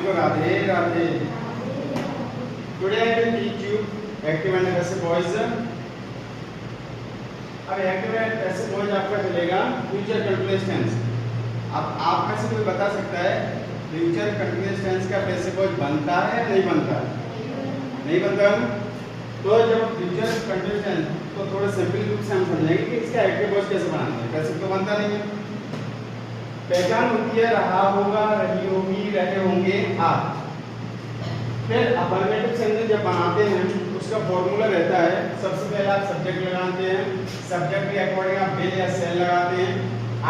को Radhe Radhe. Today I will teach you active and passive voice. अब active and passive voice आपका चलेगा future continuous tense. अब आप में से कोई बता सकता है फ्यूचर कंटीन्यूअस टेंस का पैसिव वॉइस बनता है या नहीं बनता? नहीं बनता। तो जब फ्यूचर कंटीन्यूअस टेंस तो थोड़ा सिंपल रूप से हम समझेंगे कि इसका एक्टिव वॉइस कैसे बनाना है। पैसिव तो बनता नहीं है। पहचान होती है रहा होगा, रही होगी, रहे होंगे, आप। फिर अफर्मेटिव सेंटेंस जब बनाते हैं उसका फॉर्मूला रहता है, सबसे पहले आप सब्जेक्ट लगाते हैं, सब्जेक्ट के अकॉर्डिंग आप विल या सेल लगाते हैं।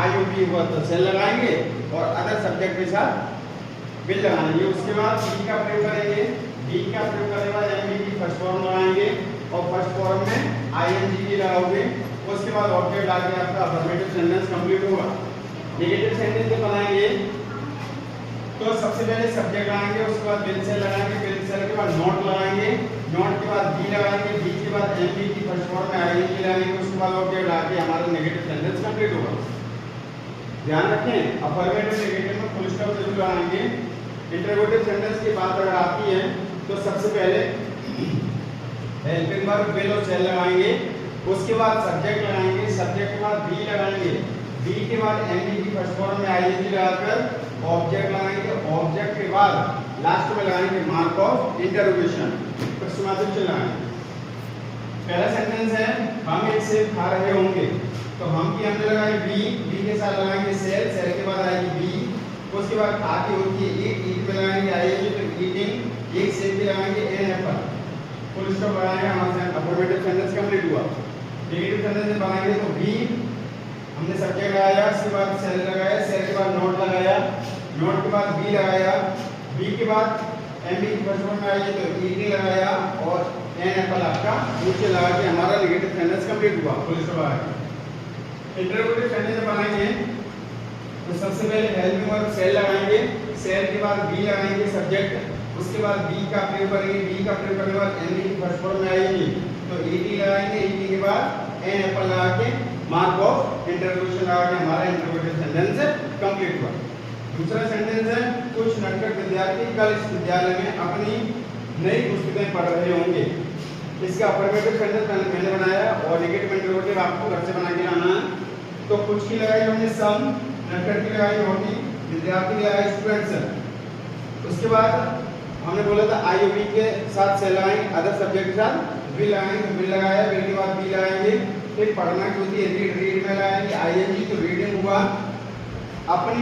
आई ओ बी हुआ तो सेल लगाएंगे और अदर सब्जेक्ट के साथ विल लगाएंगे। उसके बाद बी का प्रयोग करेंगे, बी का प्रयोग करने के बाद एम की फर्स्ट फॉर्म लगाएंगे और फर्स्ट फॉर्म में आई एन जी लगाओगे। उसके बाद ऑब्जेक्ट आके आपका अफर्मेटिव सेंटेंस कंप्लीट होगा। नेगेटिव सेंटेंस जब बनाएंगे तो सबसे पहले सब्जेक्ट लगाएंगे, उसके बाद विल सेल लगाएंगे, विल सेल के बाद नॉट लगाएंगे, नॉट के बाद बी लगाएंगे, बी के बाद एम बी की फर्स्ट फॉर्म में आईएनजी लगाएंगे, उसके बाद ऑब्जेक्ट आके हमारा नेगेटिव सेंटेंस कंप्लीट होगा। ध्यान रखें अफर्मेटिव नेगेटिव में फुल स्टॉप जरूर लगाएंगे। इंटरोगेटिव सेंटेंस की बात अगर आती है तो सबसे पहले हेल्पिंग वर्ब विल और सेल लगाएंगे, उसके बाद सब्जेक्ट लगाएंगे, सब्जेक्ट के बाद बी लगाएंगे, बी के बाद एमबी की फर्स्ट फॉर्म में आईएनजी लगाकर ऑब्जेक्ट लगाएंगे, ऑब्जेक्ट के बाद लास्ट में लगाएंगे मार्क ऑफ इंटरोगेशन, प्रश्नवाचक चिन्ह लगाएंगे। पहला सेंटेंस है हम एक सेब खा रहे होंगे, तो हम की हमने लगाई बी, बी के साथ लगाएंगे सेल, सेल के बाद आएगी बी, उसके बाद खा की होती है ईट, ईट में लगाएंगे आईएनजी तो ईटिंग, एक सेब भी लगाएंगे एन एप्पल, फुल स्टॉप लगाएंगे, हमारा अफर्मेटिव सेंटेंस कंप्लीट हुआ। नेगेटिव सेंटेंस बनाएंगे तो बी हमने सब्जेक्ट लगाया, उसके बाद सेल लगाया, सेल के बाद नोट लगाया, नोट के बाद बी लगाया, बी के बाद एमबी की फर्स्ट फॉर्म में आई तो ईटिंग लगाया और एन एप्पल आपका नीचे लगा के हमारा नेगेटिव सेंटेंस कंप्लीट हुआ। फुल स्टॉप लगा के इंटरोगेटिव सेंटेंस बनाएंगे तो सबसे पहले हेल्पिंग वर्ब सेल लगाएंगे, सेल के बाद बी लगाएंगे सब्जेक्ट, उसके बाद बी का प्रयोग करेंगे, बी का प्रयोग करने के बाद एमबी की फर्स्ट फॉर्म में आएगी तो ईटी लगाएंगे, ईटी के बाद एन एप्पल लगा के मार्क ऑफ इंटरोगेशन लगा के हमारा इंटरोगेटिव सेंटेंस कंप्लीट हुआ। दूसरा सेंटेंस है कुछ नटखट विद्यार्थी कल इस विद्यालय में अपनी नई पुस्तकें पढ़ रहे होंगे। इसका अफर्मेटिव सेंटेंस मैंने बनाया और नेगेटिव इंटरोगेटिव आपको घर से बना के लाना है। तो कुछ की लगाई हमने सम, नटखट की लगाई होगी, विद्यार्थी की लगाई स्टूडेंट्स। उसके बाद हमने बोला था आई ओ बी के साथ सेल लगाएंगे, अदर सब्जेक्ट के साथ विल लगाएंगे, विल लगाया, विल के बाद बी लगाएंगे, फिर पढ़ना की होती है रीड, रीड में लगाएंगे आईएनजी तो रीडिंग हुआ। अपनी